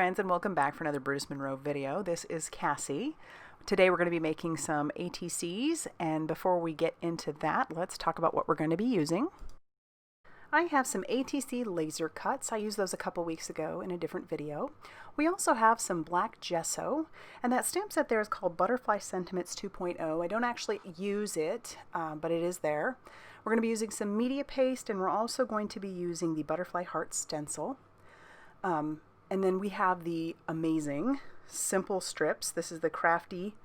friends, and welcome back for another Brutus Monroe video. This is Cassie. Today we're going to be making some ATCs, and before we get into that, let's talk about what we're going to be using. I have some ATC laser cuts. I used those a couple weeks ago in a different video. We also have some Black Gesso, and that stamp set there is called Butterfly Sentiments 2.0. I don't actually use it, but it is there. We're going to be using some media paste, and we're also going to be using the Butterfly Heart Stencil. And then we have the amazing simple strips. This is the Crafty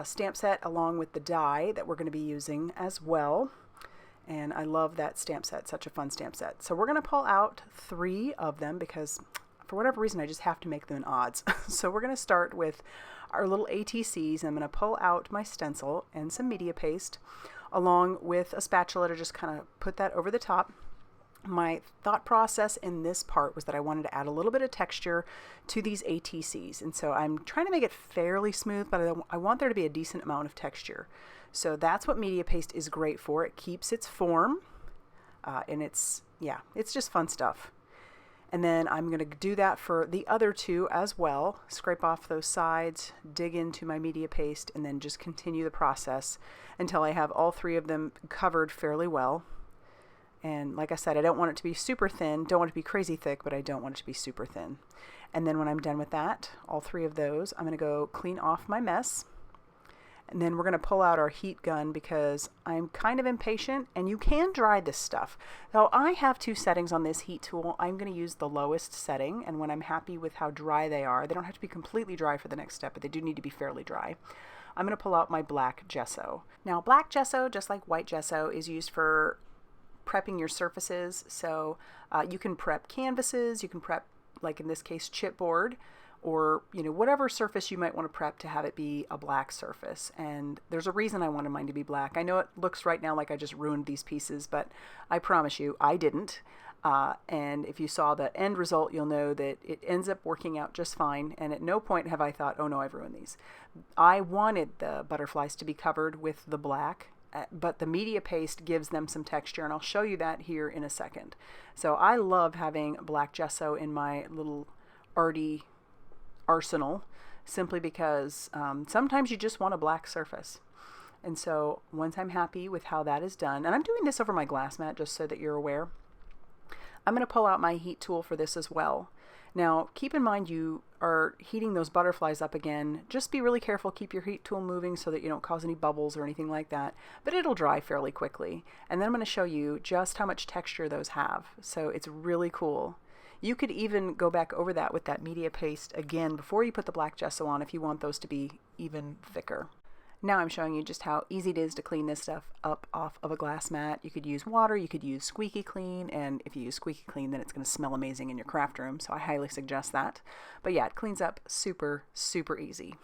stamp set along with the die that we're going to be using as well. And I love that stamp set, such a fun stamp set. So we're going to pull out 3 of them because for whatever reason I just have to make them in odds. So we're going to start with our little ATCs. I'm going to pull out my stencil and some media paste along with a spatula to just kind of put that over the top. My thought process in this part was that I wanted to add a little bit of texture to these ATCs, and so I'm trying to make it fairly smooth, but I want there to be a decent amount of texture. So that's what media paste is great for. It keeps its form, and it's just fun stuff. And then I'm going to do that for the other 2 as well. Scrape off those sides, dig into my media paste, and then just continue the process until I have all 3 of them covered fairly well. And like I said, I don't want it to be super thin, don't want it to be crazy thick, but I don't want it to be super thin. And then when I'm done with that, all 3 of those, I'm going to go clean off my mess. And then we're going to pull out our heat gun because I'm kind of impatient, and you can dry this stuff. Now I have 2 settings on this heat tool. I'm going to use the lowest setting, and when I'm happy with how dry they are, they don't have to be completely dry for the next step, but they do need to be fairly dry. I'm going to pull out my Black Gesso. Now Black Gesso, just like white gesso, is used for prepping your surfaces. So you can prep canvases, you can prep, like in this case, chipboard, or whatever surface you might want to prep to have it be a black surface. And there's a reason I wanted mine to be black. I know it looks right now like I just ruined these pieces, but I promise you I didn't. And if you saw the end result, you'll know that it ends up working out just fine, and at no point have I thought, oh no, I've ruined these. I wanted the butterflies to be covered with the black, but the media paste gives them some texture, and I'll show you that here in a second. So I love having Black Gesso in my little arty arsenal simply because sometimes you just want a black surface. And so once I'm happy with how that is done, and I'm doing this over my glass mat just so that you're aware, I'm going to pull out my heat tool for this as well. Now, keep in mind you are heating those butterflies up again. Just be really careful, keep your heat tool moving so that you don't cause any bubbles or anything like that, but it'll dry fairly quickly. And then I'm going to show you just how much texture those have. So it's really cool. You could even go back over that with that media paste again before you put the Black Gesso on if you want those to be even thicker. Now I'm showing you just how easy it is to clean this stuff up off of a glass mat. You could use water, you could use squeaky clean, and if you use squeaky clean then it's going to smell amazing in your craft room, so I highly suggest that. But yeah, it cleans up super, super easy.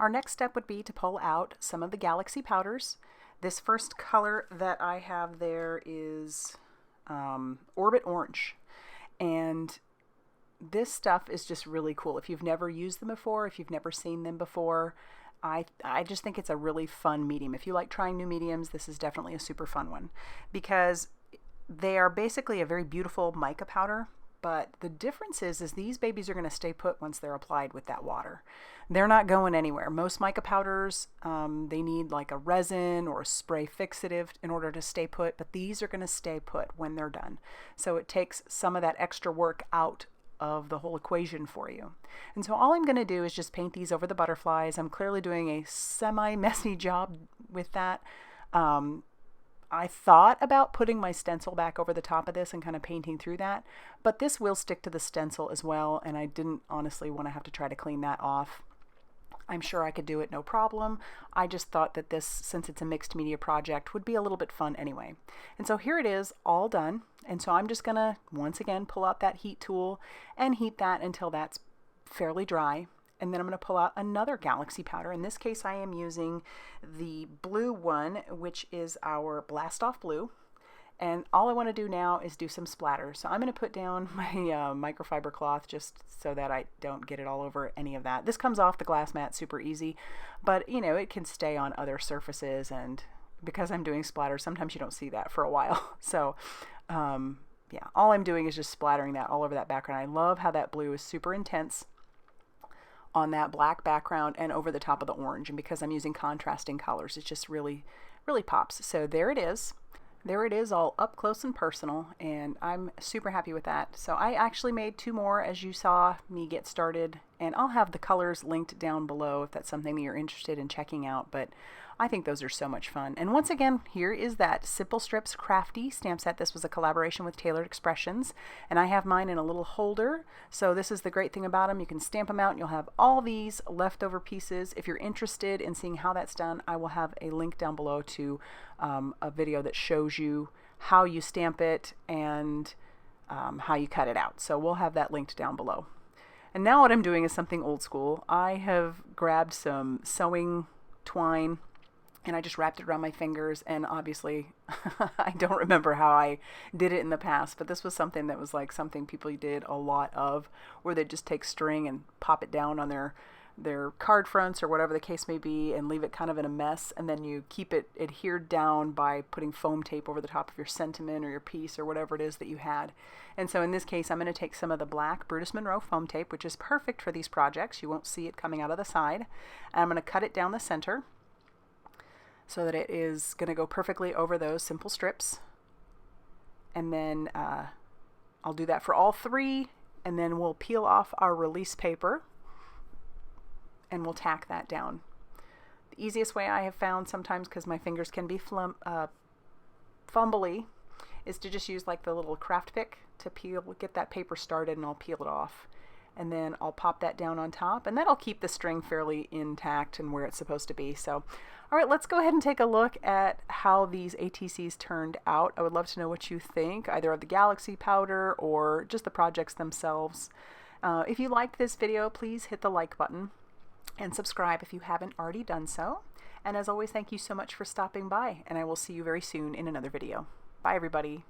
Our next step would be to pull out some of the galaxy powders. This first color that I have there is Orbit Orange, and this stuff is just really cool. If you've never used them before, if you've never seen them before, I just think it's a really fun medium. If you like trying new mediums, this is definitely a super fun one because they are basically a very beautiful mica powder, but the difference is these babies are going to stay put once they're applied with that water. They're not going anywhere. Most mica powders, they need like a resin or a spray fixative in order to stay put, but these are going to stay put when they're done. So it takes some of that extra work out of the whole equation for you. And so all I'm going to do is just paint these over the butterflies. I'm clearly doing a semi-messy job with that. I thought about putting my stencil back over the top of this and kind of painting through that, but this will stick to the stencil as well, and I didn't honestly want to have to try to clean that off. I'm sure I could do it no problem. I just thought that this, since it's a mixed media project, would be a little bit fun anyway. And so here it is, all done. And so I'm just gonna, once again, pull out that heat tool and heat that until that's fairly dry. And then I'm gonna pull out another galaxy powder. In this case, I am using the blue one, which is our Blast Off Blue. And all I want to do now is do some splatters. So I'm going to put down my microfiber cloth just so that I don't get it all over any of that. This comes off the glass mat super easy, but it can stay on other surfaces, and because I'm doing splatters, sometimes you don't see that for a while. So yeah, all I'm doing is just splattering that all over that background. I love how that blue is super intense on that black background and over the top of the orange. And because I'm using contrasting colors, it just really, really pops. So there it is. There it is, all up close and personal, and I'm super happy with that. So I actually made 2 more as you saw me get started, and I'll have the colors linked down below if that's something that you're interested in checking out, but I think those are so much fun. And once again, here is that Simple Strips Crafty stamp set. This was a collaboration with Tailored Expressions, and I have mine in a little holder. So this is the great thing about them. You can stamp them out and you'll have all these leftover pieces. If you're interested in seeing how that's done, I will have a link down below to a video that shows you how you stamp it and how you cut it out. So we'll have that linked down below. And now what I'm doing is something old school. I have grabbed some sewing twine and I just wrapped it around my fingers, and obviously I don't remember how I did it in the past, but this was something that was like something people did a lot of, where they'd just take string and pop it down on their card fronts or whatever the case may be and leave it kind of in a mess, and then you keep it adhered down by putting foam tape over the top of your sentiment or your piece or whatever it is that you had. And so in this case, I'm going to take some of the black Brutus Monroe foam tape, which is perfect for these projects. You won't see it coming out of the side. And I'm going to cut it down the center so that it is going to go perfectly over those simple strips. And then I'll do that for all 3, and then we'll peel off our release paper and we'll tack that down. The easiest way I have found sometimes, because my fingers can be fumbly, is to just use like the little craft pick to get that paper started, and I'll peel it off. And then I'll pop that down on top, and that'll keep the string fairly intact and where it's supposed to be. So, all right, let's go ahead and take a look at how these ATCs turned out. I would love to know what you think, either of the Galaxy powder or just the projects themselves. If you liked this video, please hit the like button and subscribe if you haven't already done so. And as always, thank you so much for stopping by, and I will see you very soon in another video. Bye, everybody.